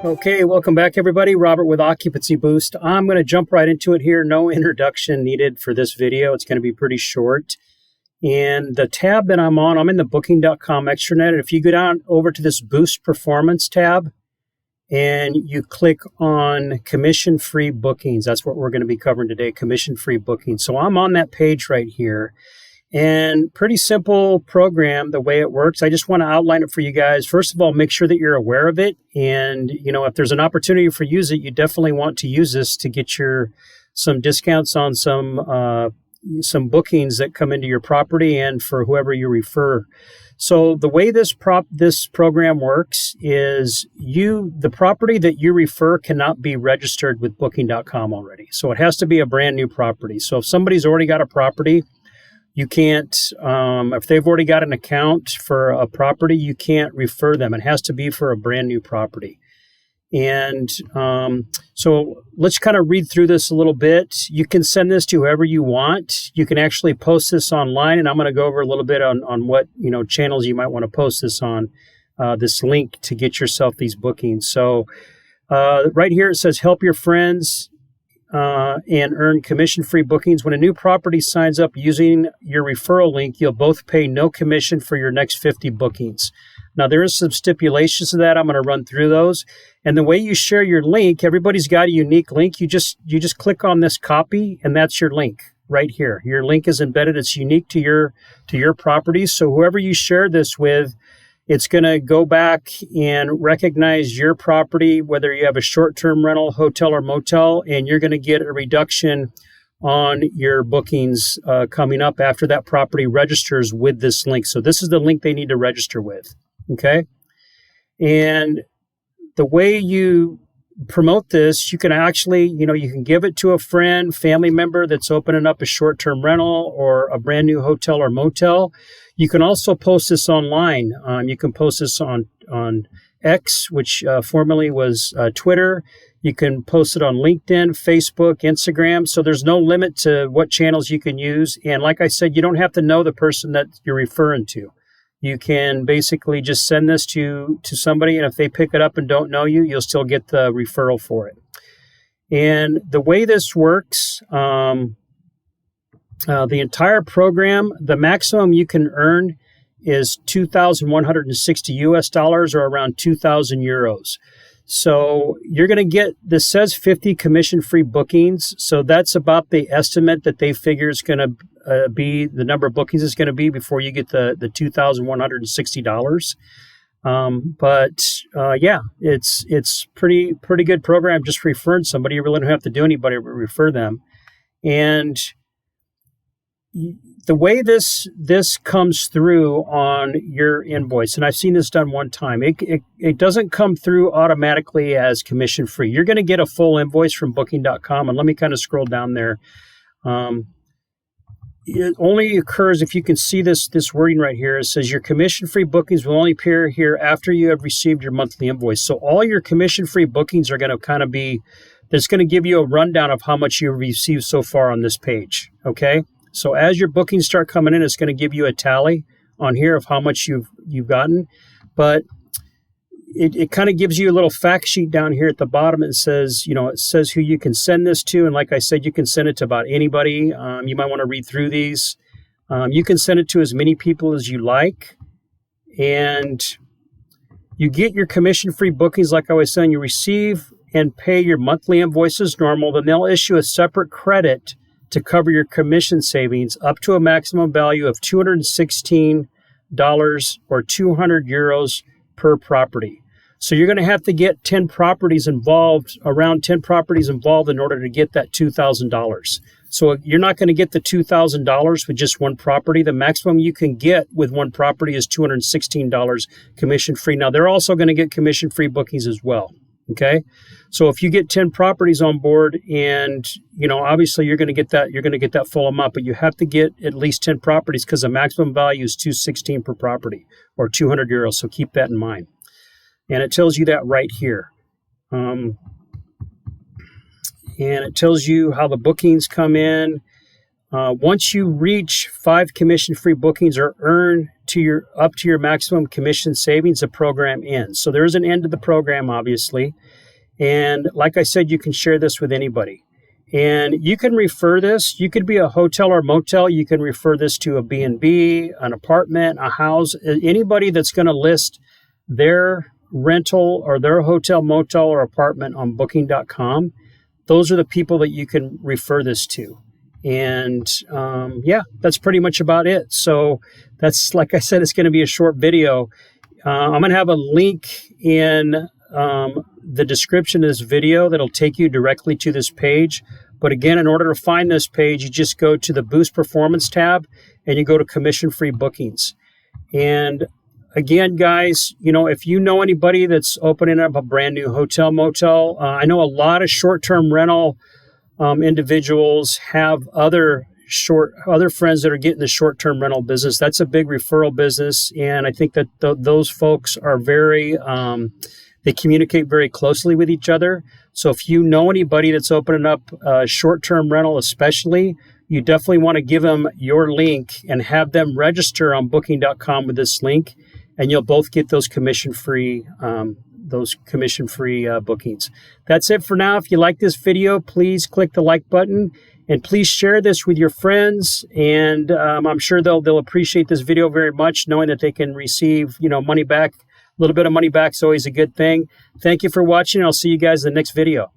Okay, welcome back, everybody. Robert with Occupancy Boost. I'm going to jump right into it here. No introduction needed for this video. It's going to be pretty short. And the tab that I'm on, I'm in the Booking.com extranet. If you go down over to this Boost Performance tab and you click on commission-free bookings, that's what we're going to be covering today, commission-free bookings. So I'm on that page right here. And pretty simple program, the way it works. I just want to outline it for you guys. First of all, make sure that you're aware of it. And, if there's an opportunity for use it, you definitely want to use this to get some discounts on some bookings that come into your property and for whoever you refer. So the way this program works is the property that you refer cannot be registered with Booking.com already. So it has to be a brand new property. So if somebody's already got a property, you can't, if they've already got an account for a property, you can't refer them. It has to be for a brand new property. And so let's kind of read through this a little bit. You can send this to whoever you want. You can actually post this online, and I'm going to go over a little bit on what, channels you might want to post this on, this link to get yourself these bookings. So right here it says, help your friends and earn commission-free bookings. When a new property signs up using your referral link, you'll both pay no commission for your next 50 bookings. Now, there is some stipulations to that. I'm going to run through those. And the way you share your link, everybody's got a unique link. You just click on this copy, and that's your link right here. Your link is embedded. It's unique to your properties. So whoever you share this with, it's going to go back and recognize your property, whether you have a short-term rental, hotel, or motel, and you're going to get a reduction on your bookings coming up after that property registers with this link. So this is the link they need to register with, okay? And the way you promote this, you can actually, you can give it to a friend, family member that's opening up a short-term rental or a brand new hotel or motel. You can also post this online. You can post this on X, which formerly was Twitter. You can post it on LinkedIn, Facebook, Instagram. So there's no limit to what channels you can use. And like I said, you don't have to know the person that you're referring to. You can basically just send this to somebody, and if they pick it up and don't know you, you'll still get the referral for it. And the way this works, the entire program, the maximum you can earn is $2,160 or around 2,000 euros. So you're going to get, this says 50 commission-free bookings. So that's about the estimate that they figure is going to be, the number of bookings is going to be before you get the $2,160. Yeah, it's pretty good program. Just referring somebody. You really don't have to do anybody but refer them. And the way this comes through on your invoice, and I've seen this done one time, it doesn't come through automatically as commission free. You're going to get a full invoice from Booking.com, and let me kind of scroll down there. It only occurs, if you can see this wording right here, it says your commission-free bookings will only appear here after you have received your monthly invoice. So all your commission-free bookings are going to kind of be, that's going to give you a rundown of how much you've received so far on this page, okay? So as your bookings start coming in, it's going to give you a tally on here of how much you've gotten. But it kind of gives you a little fact sheet down here at the bottom. It says, it says who you can send this to. And like I said, you can send it to about anybody. You might want to read through these. You can send it to as many people as you like. And you get your commission-free bookings, like I was saying. You receive and pay your monthly invoices normal. Then they'll issue a separate credit to cover your commission savings up to a maximum value of $216 or 200 euros per property. So you're going to have to get 10 properties involved, around 10 properties involved in order to get that $2,000. So you're not going to get the $2,000 with just one property. The maximum you can get with one property is $216 commission free. Now they're also going to get commission free bookings as well. Okay. So if you get 10 properties on board and, obviously you're going to get that full amount, but you have to get at least 10 properties because the maximum value is $216 per property or 200 euros. So keep that in mind. And it tells you that right here. And it tells you how the bookings come in. Once you reach 5 commission-free bookings or earn up to your maximum commission savings, the program ends. So there is an end to the program, obviously. And like I said, you can share this with anybody. And you can refer this. You could be a hotel or motel. You can refer this to a B&B, an apartment, a house, anybody that's going to list their rental or their hotel, motel, or apartment on booking.com. Those are the people that you can refer this to. And yeah, that's pretty much about it. So that's, like I said, it's going to be a short video. I'm going to have a link in the description of this video that'll take you directly to this page. But again, in order to find this page, you just go to the Boost Performance tab and you go to commission-free bookings. And again, guys, if you know anybody that's opening up a brand new hotel, motel, I know a lot of short-term rental individuals have other friends that are getting the short-term rental business. That's a big referral business. And I think that those folks are they communicate very closely with each other. So if you know anybody that's opening up short-term rental especially, you definitely want to give them your link and have them register on booking.com with this link, and you'll both get those commission-free bookings. That's it for now. If you like this video, please click the like button and please share this with your friends. And I'm sure they'll appreciate this video very much, knowing that they can receive money back. A little bit of money back is always a good thing. Thank you for watching. I'll see you guys in the next video.